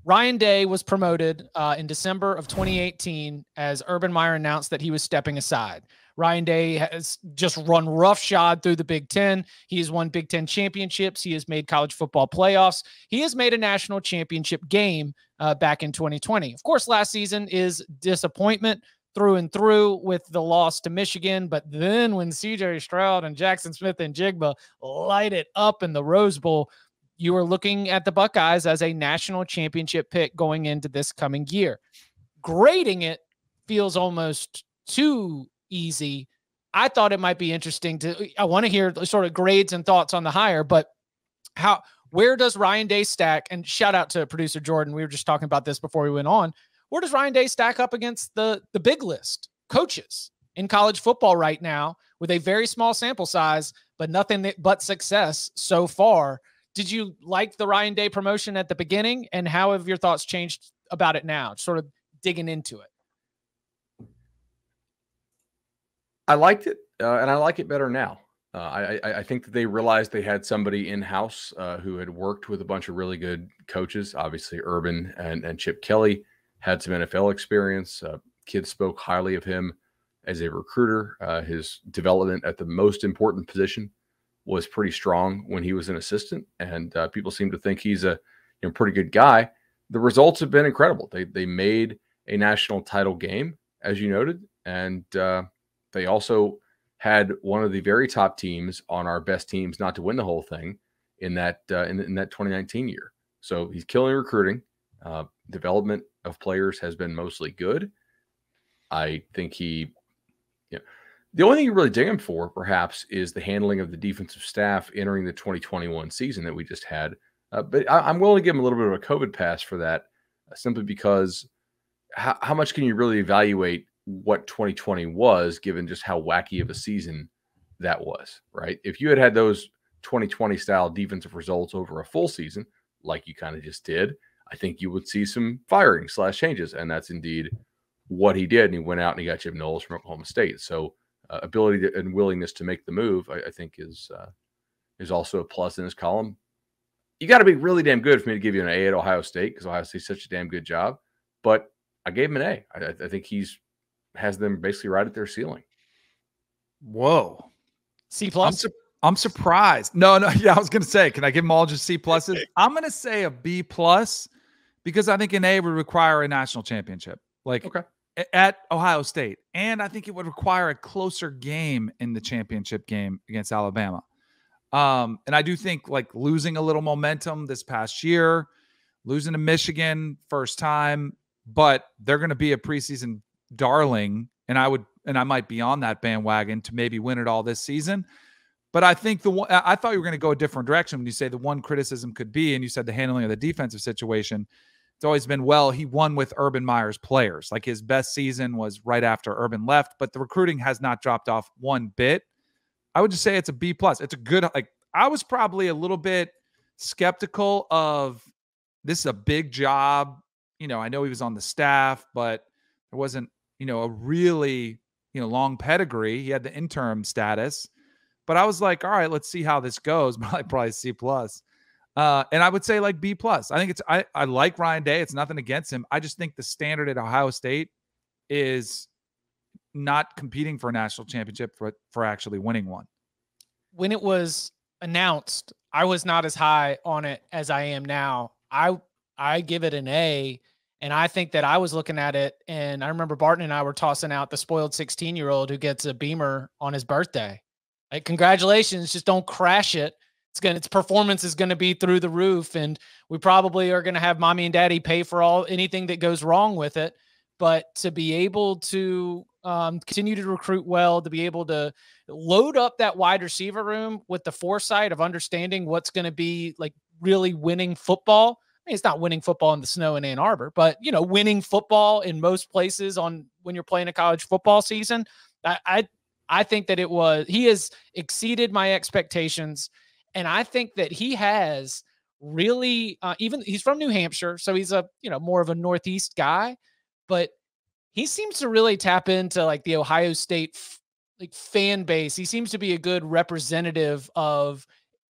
Ryan Day was promoted in December of 2018 as Urban Meyer announced that he was stepping aside. Ryan Day has just run roughshod through the Big Ten. He has won Big Ten championships. He has made college football playoffs. He has made a national championship game back in 2020. Of course, last season is disappointment through and through with the loss to Michigan. But then when CJ Stroud and Jackson Smith and Jigba light it up in the Rose Bowl, you are looking at the Buckeyes as a national championship pick going into this coming year. Grading it feels almost too easy. I thought it might be interesting I want to hear sort of grades and thoughts on the hire, but where does Ryan Day stack? And shout out to producer Jordan. We were just talking about this before we went on. Where does Ryan Day stack up against the big list coaches in college football right now with a very small sample size, but nothing but success so far? Did you like the Ryan Day promotion at the beginning, and how have your thoughts changed about it now? Sort of digging into it. I liked it, and I like it better now. I think that they realized they had somebody in-house who had worked with a bunch of really good coaches. Obviously, Urban and Chip Kelly had some NFL experience. Kids spoke highly of him as a recruiter. His development at the most important position was pretty strong when he was an assistant, and people seem to think he's a pretty good guy. The results have been incredible. They made a national title game, as you noted, and they also had one of the very top teams on our best teams not to win the whole thing in that 2019 year. So he's killing recruiting. Development of players has been mostly good. I think the only thing you really dig him for, perhaps, is the handling of the defensive staff entering the 2021 season that we just had. But I'm willing to give him a little bit of a COVID pass for that, simply because how much can you really evaluate what 2020 was, given just how wacky of a season that was, right? If you had those 2020 style defensive results over a full season, like you kind of just did, I think you would see some firing / changes. And that's indeed what he did. And he went out and he got Jim Knowles from Oklahoma State. So ability and willingness to make the move, I think is also a plus in his column. You got to be really damn good for me to give you an A at Ohio State, because Ohio State's such a damn good job. But I gave him an A. I think has them basically right at their ceiling. Whoa. C+? I'm surprised. No. Yeah, I was going to say, can I give them all just C pluses? I'm going to say a B plus, because I think an A would require a national championship. Okay. At Ohio State. And I think it would require a closer game in the championship game against Alabama. And I do think losing a little momentum this past year, losing to Michigan first time, but they're going to be a preseason darling. And I might be on that bandwagon to maybe win it all this season. But I think I thought you were going to go a different direction when you say the one criticism could be, and you said the handling of the defensive situation. It's always been, he won with Urban Meyer's players. His best season was right after Urban left, but the recruiting has not dropped off one bit. I would just say it's a B plus. It's a good, I was probably a little bit skeptical of, this is a big job. I know he was on the staff, but there wasn't, a really, long pedigree. He had the interim status, but I was like, all right, let's see how this goes. But I'd probably C plus. And I would say B plus. I think I like Ryan Day. It's nothing against him. I just think the standard at Ohio State is not competing for a national championship for actually winning one. When it was announced, I was not as high on it as I am now. I give it an A, and I think that I was looking at it, and I remember Barton and I were tossing out the spoiled 16-year-old who gets a Beamer on his birthday. Congratulations, just don't crash it. Its performance is going to be through the roof, and we probably are going to have mommy and daddy pay for anything that goes wrong with it. But to be able to continue to recruit well, to be able to load up that wide receiver room with the foresight of understanding what's going to be really winning football. I mean, it's not winning football in the snow in Ann Arbor, but winning football in most places when you're playing a college football season. I think that he has exceeded my expectations. And I think that he has really, even he's from New Hampshire, so he's more of a Northeast guy, but he seems to really tap into the Ohio State fan base. He seems to be a good representative of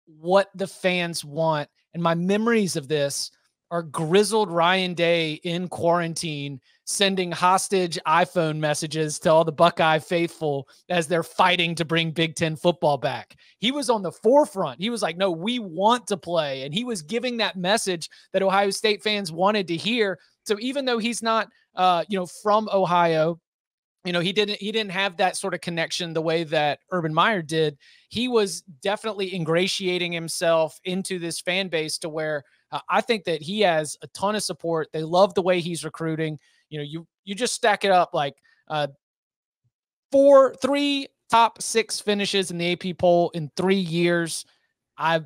what the fans want. And my memories of this, are grizzled Ryan Day in quarantine, sending hostage iPhone messages to all the Buckeye faithful as they're fighting to bring Big Ten football back. He was on the forefront. He was like, no, we want to play. And he was giving that message that Ohio State fans wanted to hear. So even though he's not, from Ohio, he didn't have that sort of connection the way that Urban Meyer did. He was definitely ingratiating himself into this fan base to where I think that he has a ton of support. They love the way he's recruiting. You just stack it up like 3 top 6 finishes in the AP poll in 3 years. I've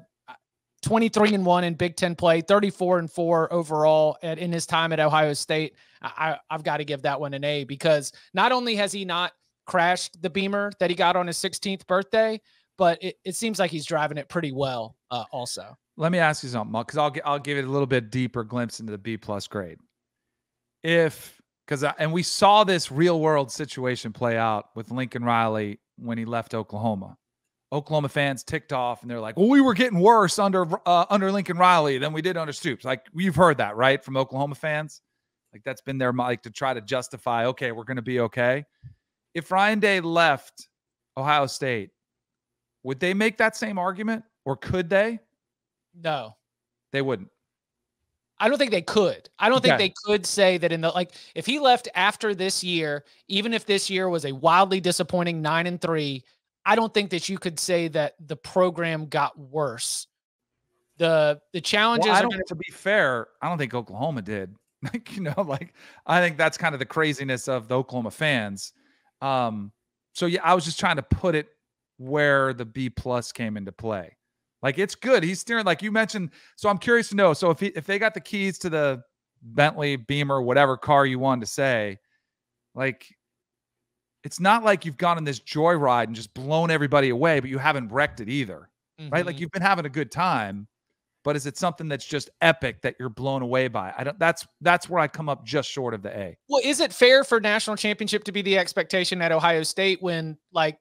23-1 in Big Ten play, 34-4 overall in his time at Ohio State. I've got to give that one an A, because not only has he not crashed the Beamer that he got on his 16th birthday, but it seems like he's driving it pretty well also. Let me ask you something, because I'll give it a little bit deeper glimpse into the B+ grade. And we saw this real world situation play out with Lincoln Riley when he left Oklahoma. Oklahoma fans ticked off and they're like, well, we were getting worse under Lincoln Riley than we did under Stoops. Like, we've heard that, right? From Oklahoma fans. Like, that's been their like to try to justify, okay, we're going to be okay. If Ryan Day left Ohio State, would they make that same argument, or could they? No, they wouldn't. I don't think they could. I don't think they could say that if he left after this year, even if this year was a wildly disappointing 9-3, I don't think that you could say that the program got worse. The challenges. To be fair, I don't think Oklahoma did. I think that's kind of the craziness of the Oklahoma fans. So yeah, I was just trying to put it where the B+ came into play. Like, it's good. He's steering, like you mentioned. So I'm curious to know. So if they got the keys to the Bentley, Beamer, whatever car you wanted to say, like, it's not like you've gone on this joyride and just blown everybody away, but you haven't wrecked it either, right? Like, you've been having a good time, but is it something that's just epic that you're blown away by? That's where I come up just short of the A. Well, is it fair for national championship to be the expectation at Ohio State when, like,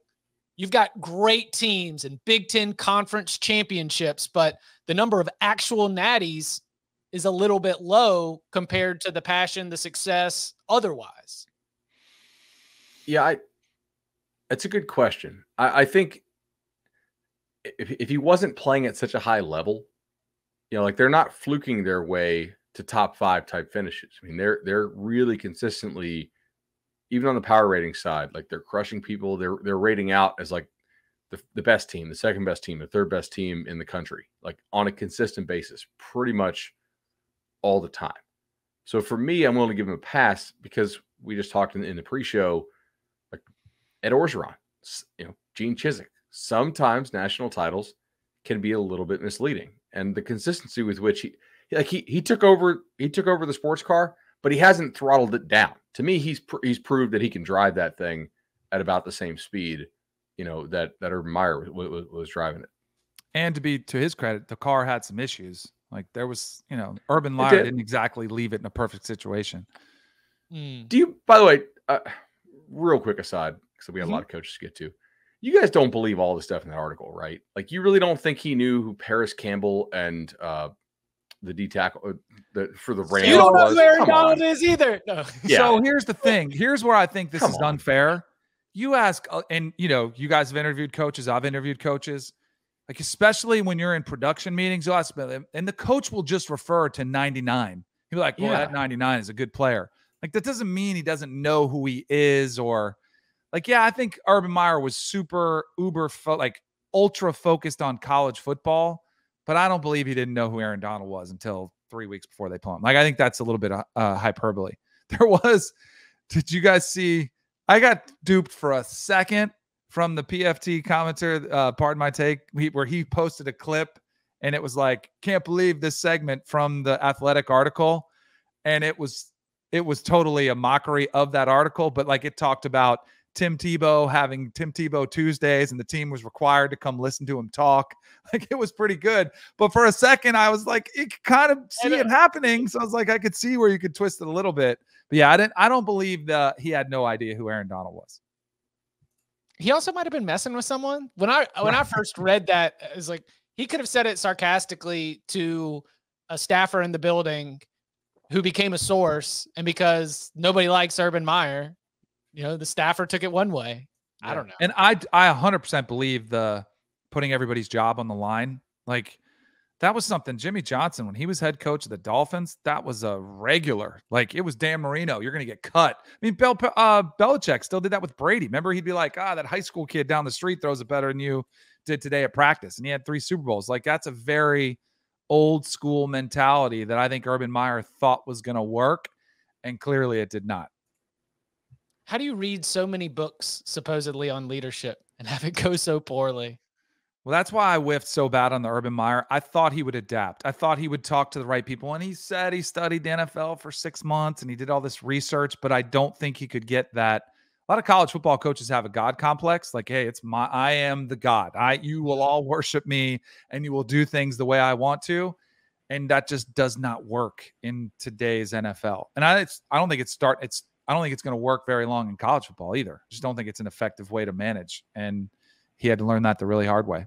you've got great teams and Big Ten conference championships, but the number of actual natties is a little bit low compared to the passion, the success otherwise? Yeah, it's a good question. I think if he wasn't playing at such a high level, like, they're not fluking their way to top 5 type finishes. I mean, they're really consistently, even on the power rating side, like, they're crushing people. They're rating out as like the best team, the second best team, the third best team in the country, like, on a consistent basis, pretty much all the time. So for me, I'm willing to give him a pass, because we just talked in the pre-show, like, Ed Orgeron, Gene Chizik. Sometimes national titles can be a little bit misleading, and the consistency with which he took over the sports car, but he hasn't throttled it down. To me, he's proved that he can drive that thing at about the same speed, that Urban Meyer was driving it. And to his credit, the car had some issues. Like, there was, Urban Meyer didn't exactly leave it in a perfect situation. Do you, by the way, real quick aside, because we got a lot of coaches to get to, you guys don't believe all the stuff in that article, right? Like, you really don't think he knew who Paris Campbell and the D tackle for the Rams? You don't know who Aaron Donald is either. No. Yeah. So here's the thing. Here's where I think this is unfair. You ask, and you guys have interviewed coaches. I've interviewed coaches. Like, especially when you're in production meetings, you'll ask them, and the coach will just refer to 99. He'll be like, well, that 99 is a good player. Like, that doesn't mean he doesn't know who he is, or like, yeah, I think Urban Meyer was ultra focused on college football, but I don't believe he didn't know who Aaron Donald was until 3 weeks before they play him. Like, I think that's a little bit hyperbole. Did you guys see, I got duped for a second from the PFT commenter, pardon my take, where he posted a clip, and it was like, can't believe this segment from the Athletic article. And it was totally a mockery of that article, but like, it talked about Tim Tebow having Tim Tebow Tuesdays, and the team was required to come listen to him talk. Like, it was pretty good. But for a second, I was like, you could kind of see it happening. So I was like, I could see where you could twist it a little bit. But yeah, I don't believe that he had no idea who Aaron Donald was. He also might have been messing with someone. When I first read that, it was like, he could have said it sarcastically to a staffer in the building who became a source, and because nobody likes Urban Meyer, the staffer took it one way. I don't know. And I 100% believe the putting everybody's job on the line. Like, that was something Jimmy Johnson, when he was head coach of the Dolphins, that was a regular. Like, it was Dan Marino, you're going to get cut. I mean, Belichick still did that with Brady. Remember, he'd be like, that high school kid down the street throws it better than you did today at practice. And he had 3 Super Bowls. Like, that's a very old school mentality that I think Urban Meyer thought was going to work. And clearly it did not. How do you read so many books supposedly on leadership and have it go so poorly? Well, that's why I whiffed so bad on the Urban Meyer. I thought he would adapt. I thought he would talk to the right people. And he said he studied the NFL for 6 months and he did all this research, but I don't think he could get that. A lot of college football coaches have a God complex. Like, hey, I am the God. You will all worship me and you will do things the way I want to. And that just does not work in today's NFL. And I don't think it's going to work very long in college football either. I just don't think it's an effective way to manage. And he had to learn that the really hard way.